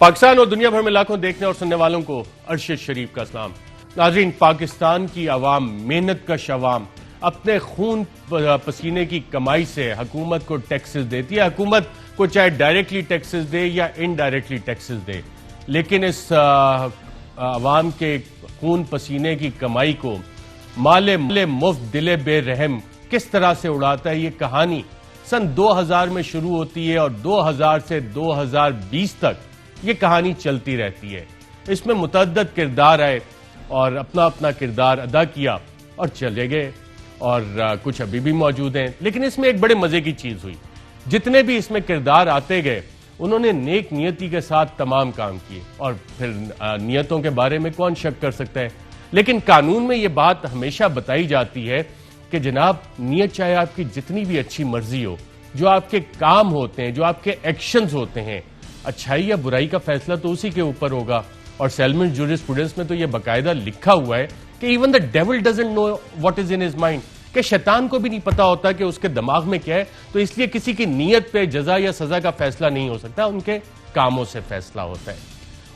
پاکستان اور دنیا بھر میں لاکھوں دیکھنے اور سننے والوں کو عرش شریف کا سلام۔ ناظرین، پاکستان کی عوام، محنت کش عوام اپنے خون پسینے کی کمائی سے حکومت کو ٹیکسز دیتی ہے۔ حکومت کو چاہے ڈائریکٹلی ٹیکسز دے یا انڈائریکٹلی ٹیکسز دے، لیکن اس عوام کے خون پسینے کی کمائی کو مال مفت دل بے رحم کس طرح سے اڑاتا ہے، یہ کہانی سن 2000 میں شروع ہوتی ہے اور 2000 سے 2020 تک یہ کہانی چلتی رہتی ہے۔ اس میں متعدد کردار آئے اور اپنا اپنا کردار ادا کیا اور چلے گئے، اور کچھ ابھی بھی موجود ہیں۔ لیکن اس میں ایک بڑے مزے کی چیز ہوئی، جتنے بھی اس میں کردار آتے گئے انہوں نے نیک نیتی کے ساتھ تمام کام کیے، اور پھر نیتوں کے بارے میں کون شک کر سکتا ہے۔ لیکن قانون میں یہ بات ہمیشہ بتائی جاتی ہے کہ جناب، نیت چاہے آپ کی جتنی بھی اچھی مرضی ہو، جو آپ کے کام ہوتے ہیں، جو آپ کے ایکشنز ہوتے ہیں، اچھائی یا برائی کا فیصلہ تو اسی کے اوپر ہوگا۔ اور سیلمن جورسپروڈنس میں تو یہ باقاعدہ لکھا ہوا ہے کہ even the devil doesn't know what is in his mind, کہ شیطان کو بھی نہیں پتا ہوتا کہ اس کے دماغ میں کیا ہے، تو اس لیے کسی کی نیت پہ جزا یا سزا کا فیصلہ نہیں ہو سکتا، ان کے کاموں سے فیصلہ ہوتا ہے۔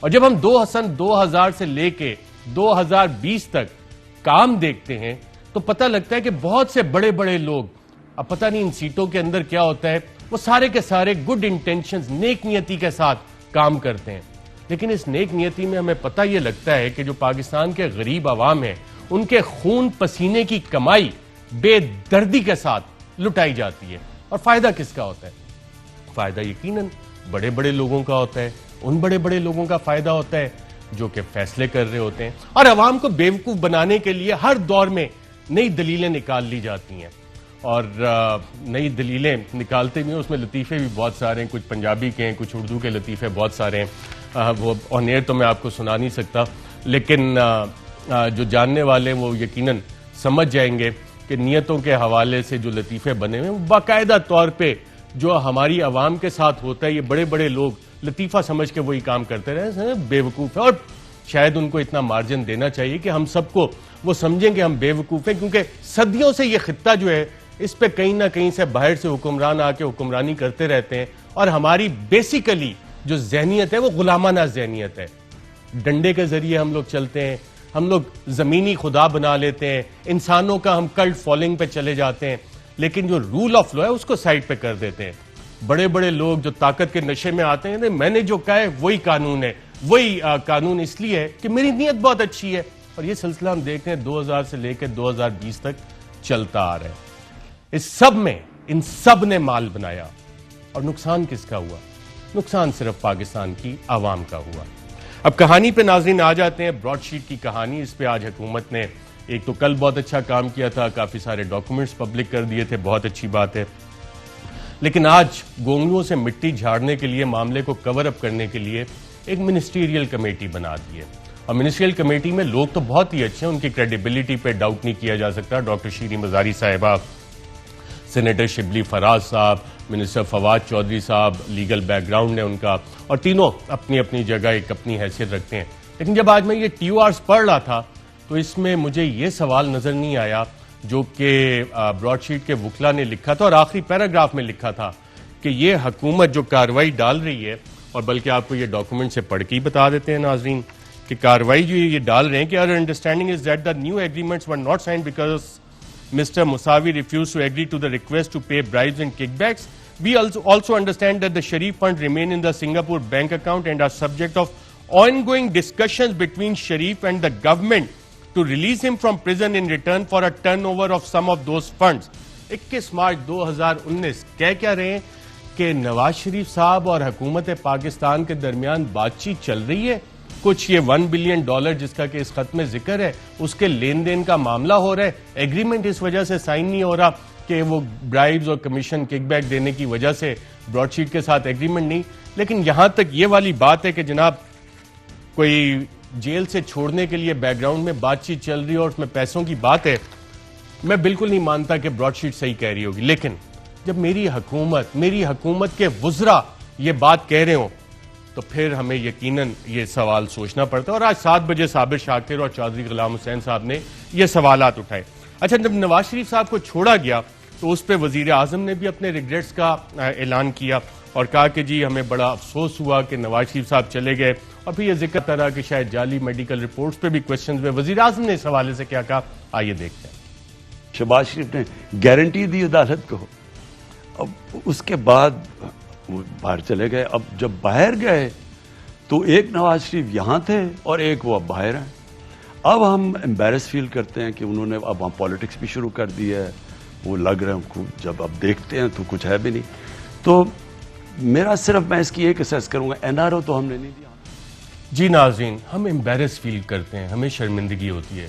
اور جب ہم 2000 سے لے کے 2020 تک کام دیکھتے ہیں تو پتہ لگتا ہے کہ بہت سے بڑے بڑے لوگ، اب پتہ نہیں ان سیٹوں کے اندر کیا ہوتا ہے، وہ سارے کے سارے گڈ انٹینشنز، نیک نیتی کے ساتھ کام کرتے ہیں۔ لیکن اس نیک نیتی میں ہمیں پتہ یہ لگتا ہے کہ جو پاکستان کے غریب عوام ہیں، ان کے خون پسینے کی کمائی بے دردی کے ساتھ لٹائی جاتی ہے۔ اور فائدہ کس کا ہوتا ہے؟ فائدہ یقیناً بڑے بڑے لوگوں کا ہوتا ہے، ان بڑے بڑے لوگوں کا فائدہ ہوتا ہے جو کہ فیصلے کر رہے ہوتے ہیں، اور عوام کو بیوقوف بنانے کے لیے ہر دور میں نئی دلیلیں نکال لی جاتی ہیں، اور نئی دلیلیں نکالتے بھی ہیں، اس میں لطیفے بھی بہت سارے ہیں، کچھ پنجابی کے ہیں، کچھ اردو کے لطیفے بہت سارے ہیں، وہ آن ایئر تو میں آپ کو سنا نہیں سکتا، لیکن جو جاننے والے وہ یقیناً سمجھ جائیں گے کہ نیتوں کے حوالے سے جو لطیفے بنے ہوئے ہیں، باقاعدہ طور پہ جو ہماری عوام کے ساتھ ہوتا ہے، یہ بڑے بڑے لوگ لطیفہ سمجھ کے وہی کام کرتے رہے، بے وقوف ہے، اور شاید ان کو اتنا مارجن دینا چاہیے کہ ہم سب کو وہ سمجھیں کہ ہم بے وقوف ہیں، کیونکہ صدیوں سے یہ خطہ جو ہے اس پہ کہیں نہ کہیں سے باہر سے حکمران آ کے حکمرانی کرتے رہتے ہیں، اور ہماری بیسیکلی جو ذہنیت ہے وہ غلامانہ ذہنیت ہے۔ ڈنڈے کے ذریعے ہم لوگ چلتے ہیں، ہم لوگ زمینی خدا بنا لیتے ہیں، انسانوں کا ہم کلٹ فالوئنگ پہ چلے جاتے ہیں، لیکن جو رول آف لا ہے اس کو سائڈ پہ کر دیتے ہیں۔ بڑے بڑے لوگ جو طاقت کے نشے میں آتے ہیں، میں نے جو کہا ہے وہی قانون ہے، وہی قانون اس لیے ہے کہ میری نیت بہت اچھی ہے، اور یہ سلسلہ ہم دیکھتے ہیں 2000 سے لے کے 2020 تک چلتا آ رہا ہے۔ اس سب میں ان سب نے مال بنایا، اور نقصان کس کا ہوا؟ نقصان صرف پاکستان کی عوام کا ہوا۔ اب کہانی پہ ناظرین آ جاتے ہیں، براڈ شیٹ کی کہانی۔ اس پہ آج حکومت نے ایک تو کل بہت اچھا کام کیا تھا، کافی سارے ڈاکومنٹس پبلک کر دیے تھے، بہت اچھی بات ہے، لیکن آج گونگلوں سے مٹی جھاڑنے کے لیے، معاملے کو کور اپ کرنے کے لیے ایک منسٹریل کمیٹی بنا دی ہے۔ اور منسٹریل کمیٹی میں لوگ تو بہت ہی اچھے ہیں، ان کی کریڈیبلٹی پہ ڈاؤٹ نہیں کیا جا سکتا۔ ڈاکٹر شیریں مزاری صاحبہ، سینیٹر شبلی فراز صاحب، منسٹر فواد چودھری صاحب، لیگل بیک گراؤنڈ ہے ان کا، اور تینوں اپنی اپنی جگہ ایک اپنی حیثیت رکھتے ہیں۔ لیکن جب آج میں یہ TORs پڑھ رہا تھا تو اس میں مجھے یہ سوال نظر نہیں آیا جو کہ براڈ شیٹ کے وکلا نے لکھا تھا، اور آخری پیراگراف میں لکھا تھا کہ یہ حکومت جو کارروائی ڈال رہی ہے، اور بلکہ آپ کو یہ ڈاکومنٹ سے پڑھ کے ہی بتا دیتے ہیں ناظرین کہ کارروائی جو یہ ڈال رہے ہیں کہ our understanding is that the new agreements were not signed because Mr. Musawi refused to agree to the request to pay bribes and kickbacks. We also understand that the Sharif funds remain in the Singapore bank account and are subject of ongoing discussions between Sharif and the government to release him from prison in return for a turnover of some of those funds. 21 March 2019 کہہ رہے ہیں کہ نواز شریف صاحب اور حکومت پاکستان کے درمیان بات چیت چل رہی ہے، کچھ یہ $1 بلین جس کا کہ اس خط میں ذکر ہے، اس کے لین دین کا معاملہ ہو رہا ہے۔ ایگریمنٹ اس وجہ سے سائن نہیں ہو رہا کہ وہ برائبز اور کمیشن کک بیک دینے کی وجہ سے براڈ شیٹ کے ساتھ ایگریمنٹ نہیں۔ لیکن یہاں تک یہ والی بات ہے کہ جناب کوئی جیل سے چھوڑنے کے لیے بیک گراؤنڈ میں بات چیت چل رہی ہے اور اس میں پیسوں کی بات ہے، میں بالکل نہیں مانتا کہ براڈ شیٹ صحیح کہہ رہی ہوگی، لیکن جب میری حکومت کے وزراء یہ بات کہہ رہے ہوں تو پھر ہمیں یقیناً یہ سوال سوچنا پڑتا ہے۔ اور آج 7 بجے صابر شاکر اور چودھری غلام حسین صاحب نے یہ سوالات اٹھائے۔ اچھا، جب نواز شریف صاحب کو چھوڑا گیا تو اس پہ وزیر اعظم نے بھی اپنے ریگریٹس کا اعلان کیا، اور کہا کہ جی ہمیں بڑا افسوس ہوا کہ نواز شریف صاحب چلے گئے، اور پھر یہ ذکر طرح کہ شاید جعلی میڈیکل رپورٹس پہ بھی کوشچنز میں وزیر اعظم نے اس حوالے سے کیا کہا، آئیے دیکھتے ہیں۔ شہباز شریف نے گارنٹی دی عدالت کو، اب اس کے بعد وہ باہر چلے گئے۔ اب جب باہر گئے تو ایک نواز شریف یہاں تھے اور ایک وہ اب باہر ہیں۔ اب ہم امبیرس فیل کرتے ہیں کہ انہوں نے اب پالیٹکس بھی شروع کر دی ہے، وہ لگ رہے ہیں جب اب دیکھتے ہیں تو کچھ ہے بھی نہیں۔ تو میرا صرف میں اس کی ایک اسیس کروں گا، این آر او تو ہم نے نہیں دیا۔ جی ناظرین، ہم امبیرس فیل کرتے ہیں، ہمیں شرمندگی ہوتی ہے،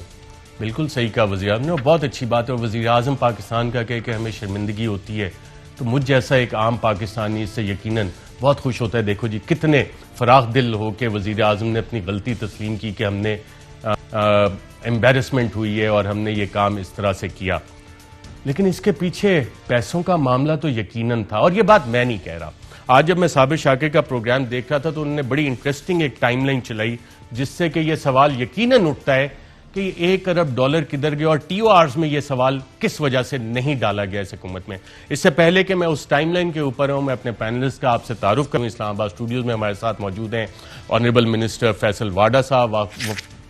بالکل صحیح کہا وزیر اعظم نے، اور بہت اچھی بات ہے، اور وزیر اعظم پاکستان کا کہے کہ ہمیں شرمندگی ہوتی ہے تو مجھ جیسا ایک عام پاکستانی اس سے یقیناً بہت خوش ہوتا ہے۔ دیکھو جی کتنے فراخ دل ہو کے وزیر اعظم نے اپنی غلطی تسلیم کی کہ ہم نے امبیرسمنٹ ہوئی ہے اور ہم نے یہ کام اس طرح سے کیا، لیکن اس کے پیچھے پیسوں کا معاملہ تو یقیناً تھا، اور یہ بات میں نہیں کہہ رہا۔ آج جب میں صابر شاکر کا پروگرام دیکھ رہا تھا تو انہوں نے بڑی انٹرسٹنگ ایک ٹائم لائن چلائی، جس سے کہ یہ سوال یقیناً اٹھتا ہے کہ یہ $1 ارب کدھر گیا، اور ٹی او آرز میں یہ سوال کس وجہ سے نہیں ڈالا گیا اس حکومت میں۔ اس سے پہلے کہ میں اس ٹائم لائن کے اوپر ہوں، میں اپنے پینلسٹ کا آپ سے تعارف کروں۔ اسلام آباد اسٹوڈیوز میں ہمارے ساتھ موجود ہیں آنریبل منسٹر فیصل واڈا صاحب،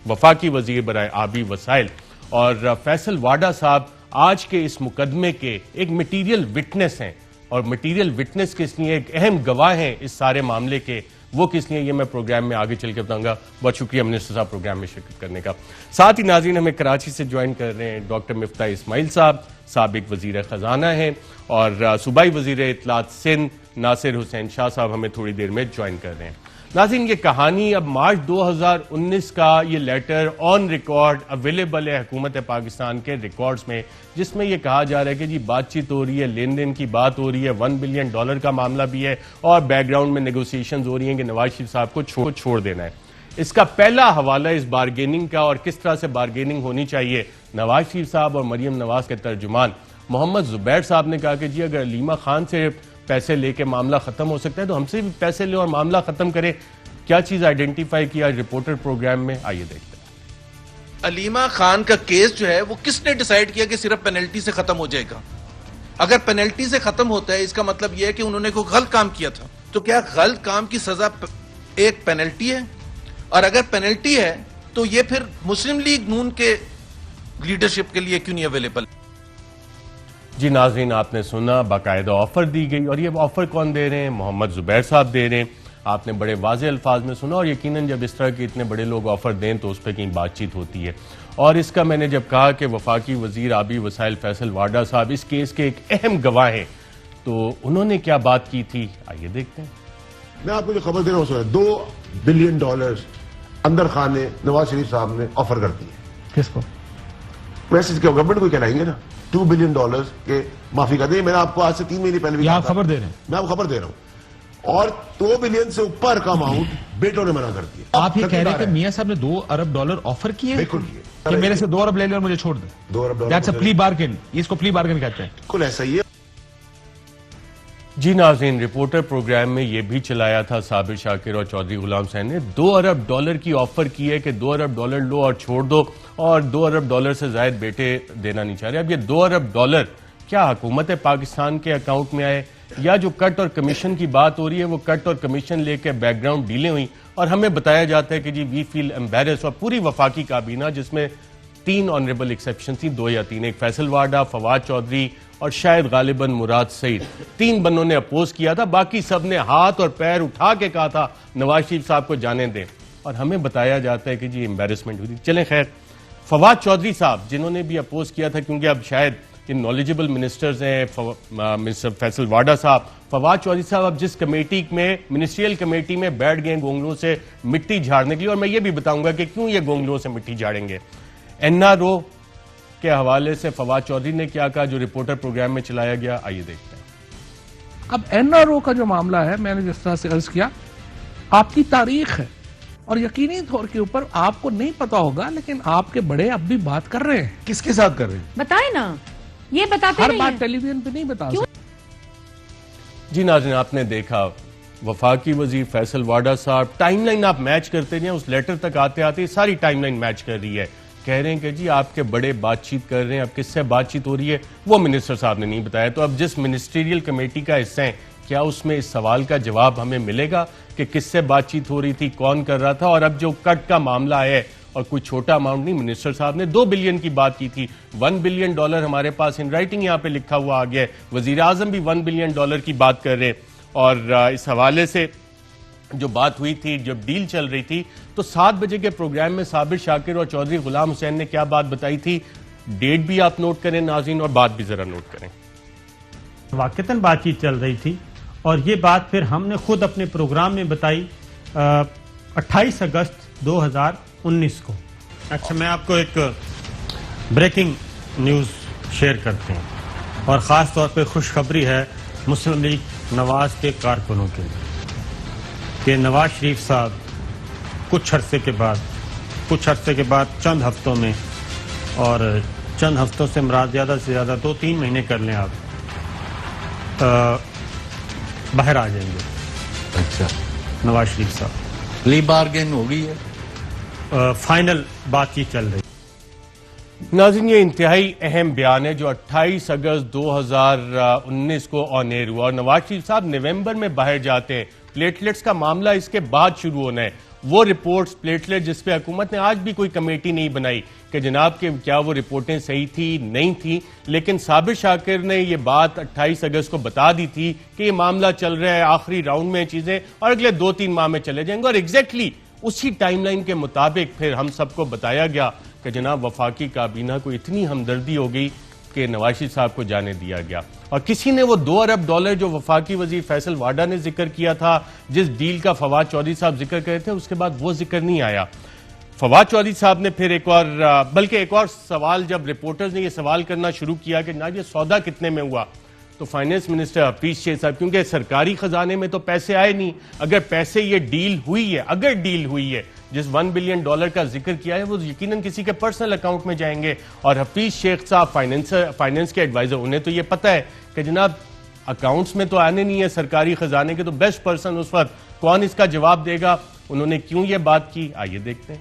وفاقی وزیر برائے آبی وسائل، اور فیصل واڈا صاحب آج کے اس مقدمے کے ایک مٹیریل وٹنس ہیں، اور مٹیریل وٹنس کس لیے، ایک اہم گواہ ہیں اس سارے معاملے کے، وہ کس لیے، یہ میں پروگرام میں آگے چل کے بتاؤں گا۔ بہت شکریہ منسٹر صاحب پروگرام میں شرکت کرنے کا۔ ساتھ ہی ناظرین ہمیں کراچی سے جوائن کر رہے ہیں ڈاکٹر مفتاح اسماعیل صاحب، سابق وزیر خزانہ ہیں، اور صوبائی وزیر اطلاعات سندھ ناصر حسین شاہ صاحب ہمیں تھوڑی دیر میں جوائن کر رہے ہیں۔ ناظرین یہ کہانی اب مارچ 2019 کا یہ لیٹر آن ریکارڈ اویلیبل ہے حکومت پاکستان کے ریکارڈز میں، جس میں یہ کہا جا رہا ہے کہ جی بات چیت ہو رہی ہے، لین دین کی بات ہو رہی ہے، $1 بلین کا معاملہ بھی ہے، اور بیک گراؤنڈ میں نیگوسیشنز ہو رہی ہیں کہ نواز شریف صاحب کو چھوڑ دینا ہے۔ اس کا پہلا حوالہ اس بارگیننگ کا اور کس طرح سے بارگیننگ ہونی چاہیے، نواز شریف صاحب اور مریم نواز کے ترجمان محمد زبیر صاحب نے کہا کہ جی اگر علیمہ خان سے پیسے لے کے معاملہ ختم ہو سکتا ہے تو ہم سے بھی پیسے لے اور معاملہ ختم کرے۔ کیا چیز آئیڈینٹیفائی کیا رپورٹر پروگرام میں، آئیے دیکھتے ہیں۔ علیمہ خان کا کیس جو ہے وہ کس نے ڈیسائیڈ کیا کہ صرف پینلٹی سے ختم ہو جائے گا؟ اگر پینلٹی سے ختم ہوتا ہے اس کا مطلب یہ ہے کہ انہوں نے کوئی غلط کام کیا تھا، تو کیا غلط کام کی سزا ایک پینلٹی ہے؟ اور اگر پینلٹی ہے تو یہ پھر مسلم لیگ نون کے لیڈرشپ کے لیے کیوں نہیں اویلیبل؟ جی ناظرین آپ نے سنا، باقاعدہ آفر دی گئی، اور یہ آفر کون دے رہے ہیں؟ محمد زبیر صاحب دے رہے ہیں۔ آپ نے بڑے واضح الفاظ میں سنا، اور یقیناً جب اس طرح کے اتنے بڑے لوگ آفر دیں تو اس پہ کہیں بات چیت ہوتی ہے۔ اور اس کا میں نے جب کہا کہ وفاقی وزیر آبی وسائل فیصل واڈا صاحب اس کیس کے ایک اہم گواہ ہیں، تو انہوں نے کیا بات کی تھی، آئیے دیکھتے ہیں۔ میں آپ کو جو خبر دے رہا ہوں $2 بلین اندر خان نے نواز شریف صاحب نے آفر کر دی ہے۔ کس کو؟ میسج کیا گورنمنٹ کو کہلائیں گے نا، $2 بلین کے معافی کر دیں۔ میں نے آپ کو آج سے 3 مہینے پہلے بھی آپ خبر دے رہے ہیں، میں آپ کو خبر دے رہا ہوں، اور $2 بلین سے اوپر کا اماؤنٹ بیٹوں نے منع کر دیا۔ آپ یہ کہہ رہے ہیں کہ میاں صاحب نے $2 ارب آفر کیے؟ بالکل کیے کہ میرے سے $2 ارب لے لیں اور مجھے چھوڑ دیں۔ $2 ارب دیٹس اے پلی بارگن، اس کو پلی بارگن کہتے ہیں۔ بالکل ایسا ہی ہے۔ جی ناظرین رپورٹر پروگرام میں یہ بھی چلایا تھا صابر شاکر اور چودھری غلام حسین نے، $2 ارب کی آفر کی ہے کہ $2 ارب لو اور چھوڑ دو، اور $2 ارب سے زائد بیٹے دینا نہیں چاہ رہے۔ اب یہ $2 ارب کیا حکومت پاکستان کے اکاؤنٹ میں آئے، یا جو کٹ اور کمیشن کی بات ہو رہی ہے وہ کٹ اور کمیشن لے کے بیک گراؤنڈ ڈیلیں ہوئی، اور ہمیں بتایا جاتا ہے کہ جی وی فیل امبیرس، اور پوری وفاقی کابینہ جس میں 3 آنریبل ایکسیپشن تھی، 2 یا 3، ایک فیصل واڈا، فواد چودھری اور شاید غالباً مراد سعید، 3 بندوں نے اپوز کیا تھا، باقی سب نے ہاتھ اور پیر اٹھا کے کہا تھا نواز شریف صاحب کو جانے دیں، اور ہمیں بتایا جاتا ہے کہ جی امبیرسمنٹ ہوئی۔ چلیں خیر، فواد چودھری صاحب جنہوں نے بھی اپوز کیا تھا، کیونکہ اب شاید یہ نالجبل منسٹرز ہیں، منسٹر فیصل واڈا صاحب، فواد چودھری صاحب اب جس کمیٹی میں منسٹریل کمیٹی میں بیٹھ گئے گونگلوں سے مٹی جھاڑنے کے لیے، اور میں یہ بھی بتاؤں گا کہ کیوں یہ گونگلوں سے مٹی جھاڑیں گے۔ این آر او کے حوالے سے فواد چودھری نے کیا کہا جو رپورٹر پروگرام میں چلایا گیا، آئیے دیکھتے ہیں۔ اب این آر او کا جو معاملہ ہے، میں نے جس طرح سے عرض کیا، آپ کی تاریخ ہے، اور یقینی طور کے اوپر آپ کو نہیں پتا ہوگا لیکن آپ کے بڑے اب بھی بات کر رہے ہیں۔ کس کے ساتھ کر رہے ہیں؟ بتائیں نا، یہ بتاتے ہر نہیں بات ہیں۔ ٹیلی ویژن پہ نہیں بتا سکتے۔ جی ناظرین آپ نے دیکھا وفاقی وزیر فیصل واڈا صاحب، ٹائم لائن آپ میچ کرتے ہیں، اس لیٹر تک آتے آتے ساری ٹائم لائن میچ کر رہی ہے، کہہ رہے ہیں کہ جی آپ کے بڑے بات چیت کر رہے ہیں، اب کس سے بات چیت ہو رہی ہے وہ منسٹر صاحب نے نہیں بتایا۔ تو اب جس منسٹریل کمیٹی کا حصہ ہیں کیا اس میں اس سوال کا جواب ہمیں ملے گا کہ کس سے بات چیت ہو رہی تھی, کون کر رہا تھا؟ اور اب جو کٹ کا معاملہ ہے, اور کوئی چھوٹا اماؤنٹ نہیں, منسٹر صاحب نے 2 بلین کی بات کی تھی, $1 بلین ہمارے پاس ان رائٹنگ یہاں پہ لکھا ہوا آ گیا ہے, وزیر اعظم بھی $1 بلین کی بات کر رہے ہیں. اور اس حوالے سے جو بات ہوئی تھی, جب ڈیل چل رہی تھی, تو 7 بجے کے پروگرام میں صابر شاکر اور چودھری غلام حسین نے کیا بات بتائی تھی, ڈیٹ بھی آپ نوٹ کریں ناظرین, اور بات بھی ذرا نوٹ کریں. واقعتاً بات چیت چل رہی تھی, اور یہ بات پھر ہم نے خود اپنے پروگرام میں بتائی 28 اگست 2019 کو. اچھا, میں آپ کو ایک بریکنگ نیوز شیئر کرتے ہیں, اور خاص طور پہ خوشخبری ہے مسلم لیگ نواز کے کارکنوں کے لیے کہ نواز شریف صاحب کچھ عرصے کے بعد چند ہفتوں میں, اور چند ہفتوں سے مراد زیادہ سے زیادہ 2-3 مہینے کر لیں آپ, باہر آ جائیں گے. اچھا, نواز شریف صاحب پلی بارگین ہو گئی ہے, فائنل بات چیت چل رہی. ناظرین, یہ انتہائی اہم بیان ہے جو 28 اگست 2019 کو آن ایئر ہوا, اور نواز شریف صاحب نومبر میں باہر جاتے ہیں. پلیٹلیٹس کا معاملہ اس کے بعد شروع ہونا ہے. وہ رپورٹس پلیٹلیٹ جس پہ حکومت نے آج بھی کوئی کمیٹی نہیں بنائی کہ جناب کہ کیا وہ رپورٹیں صحیح تھی نہیں تھی, لیکن صابر شاکر نے یہ بات 28 اگست کو بتا دی تھی کہ یہ معاملہ چل رہا ہے, آخری راؤنڈ میں چیزیں, اور اگلے 2-3 ماہ میں چلے جائیں گے. اور ایگزیکٹلی اسی ٹائم لائن کے مطابق پھر ہم سب کو بتایا گیا کہ جناب وفاقی کابینہ کو اتنی ہمدردی ہو گئی کہ نواز شریف صاحب کو جانے دیا گیا. اور کسی نے وہ $2 ارب جو وفاقی وزیر فیصل واڈا نے ذکر کیا تھا, جس ڈیل کا فواد چودھری صاحب ذکر کرے تھے, اس کے بعد وہ ذکر نہیں آیا. فواد چودھری صاحب نے پھر ایک اور سوال, جب رپورٹرز نے یہ سوال کرنا شروع کیا کہ جناب یہ سودا کتنے میں ہوا, تو فائنانس منسٹر حفیظ شیخ صاحب, کیونکہ سرکاری خزانے میں تو پیسے آئے نہیں, اگر پیسے یہ ڈیل ہوئی ہے جس $1 بلین کا ذکر کیا ہے, وہ یقیناً کسی کے پرسنل اکاؤنٹ میں جائیں گے. اور حفیظ شیخ صاحب فائنانس کے ایڈوائزر, انہیں تو یہ پتہ ہے کہ جناب اکاؤنٹس میں تو آنے نہیں ہے سرکاری خزانے کے, تو بیسٹ پرسن اس وقت کون اس کا جواب دے گا. انہوں نے کیوں یہ بات کی, آئیے دیکھتے ہیں.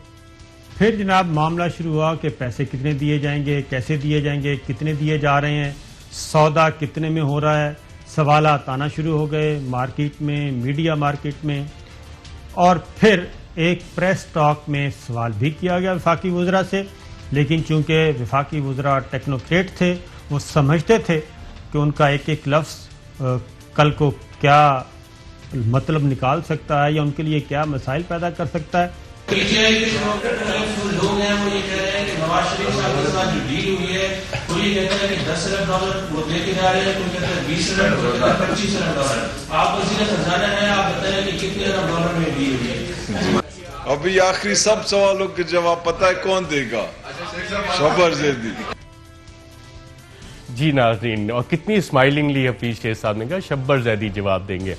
پھر جناب معاملہ شروع ہوا کہ پیسے کتنے دیے جائیں گے, کیسے دیے جائیں گے, کتنے دیے جا رہے ہیں, سودا کتنے میں ہو رہا ہے. سوالات آنا شروع ہو گئے مارکیٹ میں, میڈیا مارکیٹ میں, اور پھر ایک پریس ٹاک میں سوال بھی کیا گیا وفاقی وزراء سے, لیکن چونکہ وفاقی وزراء ٹیکنوکریٹ تھے, وہ سمجھتے تھے کہ ان کا ایک ایک لفظ کل کو کیا مطلب نکال سکتا ہے یا ان کے لیے کیا مسائل پیدا کر سکتا ہے. پی آئی کے لوگ ہیں وہ یہ کہہ رہے ہیں کہ نواز شریف صاحب کے ساتھ جو ڈیل ہوئی ہے, کوئی کہتا ہے کہ $10 ارب وہ لے کے جا رہے ہیں, کوئی کہتا ہے $20 ارب, کوئی کہتا ہے $25 ارب. آپ وزیر خزانہ ہیں, آپ بتائیں کہ کتنے $ارب میں ڈیل ہوئی ہے. ابھی آخری سب سوالوں کے جواب پتہ ہے کون دے گا, شبر زیدی. جی ناظرین, اور کتنی اسمائلنگلی حفیظ شیخ صاحب نے کہا شبر زیدی جواب دیں گے.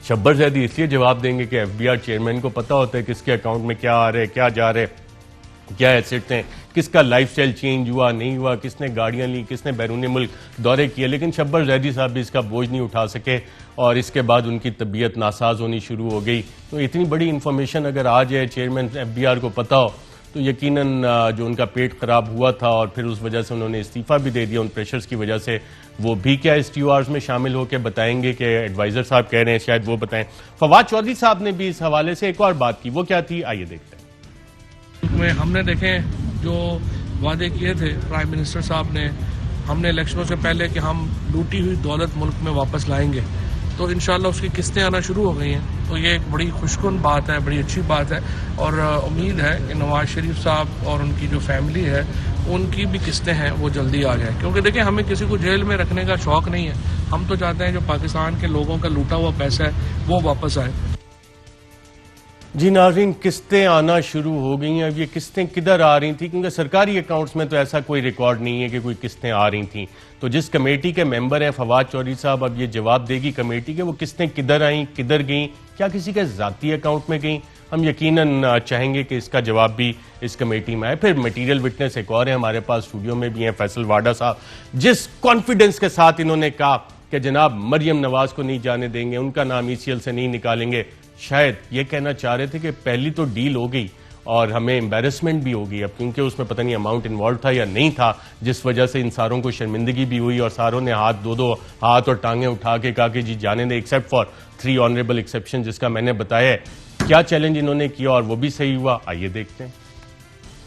شبر زیدی اس لیے جواب دیں گے کہ FBI چیئرمین کو پتا ہوتا ہے کس کے اکاؤنٹ میں کیا آ رہے, کیا جا رہے, کیا ایسٹس ہیں, کس کا لائف سٹائل چینج ہوا نہیں ہوا, کس نے گاڑیاں لی, کس نے بیرون ملک دورے کیے. لیکن شبر زیدی صاحب بھی اس کا بوجھ نہیں اٹھا سکے, اور اس کے بعد ان کی طبیعت ناساز ہونی شروع ہو گئی. تو اتنی بڑی انفارمیشن اگر آ جائے چیئرمین FBR کو پتا ہو, تو یقیناً جو ان کا پیٹ خراب ہوا تھا اور پھر اس وجہ سے انہوں نے استعفیٰ بھی دے دیا ان پریشرز کی وجہ سے, وہ بھی کیا STORs میں شامل ہو کے بتائیں گے کہ ایڈوائزر صاحب کہہ رہے ہیں, شاید وہ بتائیں. فواد چودھری صاحب نے بھی اس حوالے سے ایک اور بات کی, وہ کیا تھی, آئیے دیکھتے ہیں. ہم نے دیکھیں جو وعدے کیے تھے پرائم منسٹر صاحب نے, ہم نے الیکشنوں سے پہلے کہ ہم لوٹی ہوئی دولت ملک میں واپس لائیں گے, تو انشاءاللہ اس کی قسطیں آنا شروع ہو گئی ہیں. تو یہ ایک بڑی خوشکن بات ہے, بڑی اچھی بات ہے, اور امید ہے کہ نواز شریف صاحب اور ان کی جو فیملی ہے ان کی بھی قسطیں ہیں وہ جلدی آ جائیں, کیونکہ دیکھیں ہمیں کسی کو جیل میں رکھنے کا شوق نہیں ہے. ہم تو چاہتے ہیں جو پاکستان کے لوگوں کا لوٹا ہوا پیسہ ہے وہ واپس آئے. جی ناظرین, قسطیں آنا شروع ہو گئی ہیں. اب یہ قسطیں کدھر آ رہی تھیں, کیونکہ سرکاری اکاؤنٹس میں تو ایسا کوئی ریکارڈ نہیں ہے کہ کوئی قسطیں آ رہی تھیں. تو جس کمیٹی کے ممبر ہیں فواد چودھری صاحب, اب یہ جواب دے گی کمیٹی کے وہ قسطیں کدھر آئیں, کدھر گئیں, کیا کسی کے ذاتی اکاؤنٹ میں گئیں. ہم یقیناً چاہیں گے کہ اس کا جواب بھی اس کمیٹی میں آئے. پھر میٹیریل وٹنس ایک اور ہیں ہمارے پاس اسٹوڈیو میں بھی ہیں, فیصل واڈا صاحب, جس کانفیڈنس کے ساتھ انہوں نے کہا کہ جناب مریم نواز کو نہیں جانے دیں گے, ان کا نام ECL سے نہیں نکالیں گے, شاید یہ کہنا چاہ رہے تھے کہ پہلی تو ڈیل ہو گئی اور ہمیں امبیرسمنٹ بھی ہوگی اب, کیونکہ اس میں پتہ نہیں اماؤنٹ انوالو تھا یا نہیں تھا, جس وجہ سے ان ساروں کو شرمندگی بھی ہوئی اور ساروں نے دو ہاتھ اور ٹانگیں اٹھا کے کہا کہ جی جانے دیں, ایکسیپٹ فار 3 آنریبل ایکسیپشن جس کا میں نے بتایا ہے. کیا چیلنج انہوں نے کیا اور وہ بھی صحیح ہوا, آئیے دیکھتے ہیں.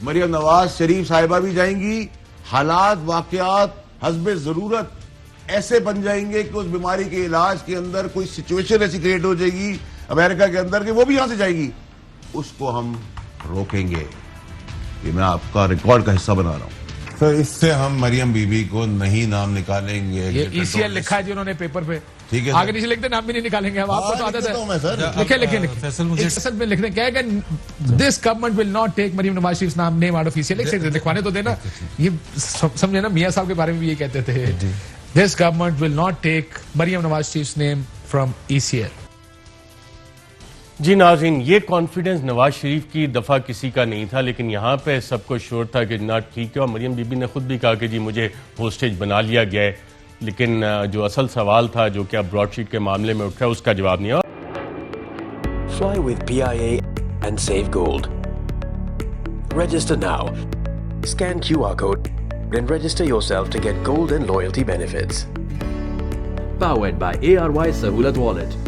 مریم نواز شریف صاحبہ بھی جائیں گی, حالات واقعات حسب ضرورت ایسے بن جائیں گے کہ اس بیماری کے علاج کے اندر کوئی سچویشن ایسی کریٹ ہو جائے گی امریکہ کے اندر کہ وہ بھی یہاں سے جائے گی, اس کو ہم روکیں گے. یہ میں آپ کا ریکارڈ کا حصہ بنا رہا ہوں. سر اس سے ہم مریم بی بی کو نہیں نام نکالیں گے. یہ ECL لکھا ہے جی انہوں نے پیپر پہ, ٹھیک ہے آگے نیچے لکھتے نام بھی نہیں نکالیں گے ہم, آپ کو تو عادت ہے. لکھیں میں لکھنے کیا ہے کہ this government will not take Maryam Nawaz Sharif نام نیم آؤٹ آف ECL. لکھوانے تو دینا, یہ سمجھے نا, میاں صاحب کے بارے میں بھی یہ کہتے تھے, this government will not take Maryam Nawaz Sharif name from ECL. جی ناظرین, یہ کانفیڈنس نواز شریف کی دفعہ کسی کا نہیں تھا, لیکن یہاں پہ سب کو شور تھا کہ نہ ٹھیک ہے, اور مریم بی بی نے خود بھی کہا کہ جی مجھے ہوسٹیج بنا لیا گیا ہے. لیکن جو اصل سوال تھا جو کہ اب براڈ شیٹ کے معاملے میں اٹھا, اس کا جواب نہیں آیا. Fly with PIA and save gold. Register now. Scan QR code and register yourself to get gold and loyalty benefits. Powered by ARY Sahulat Wallet.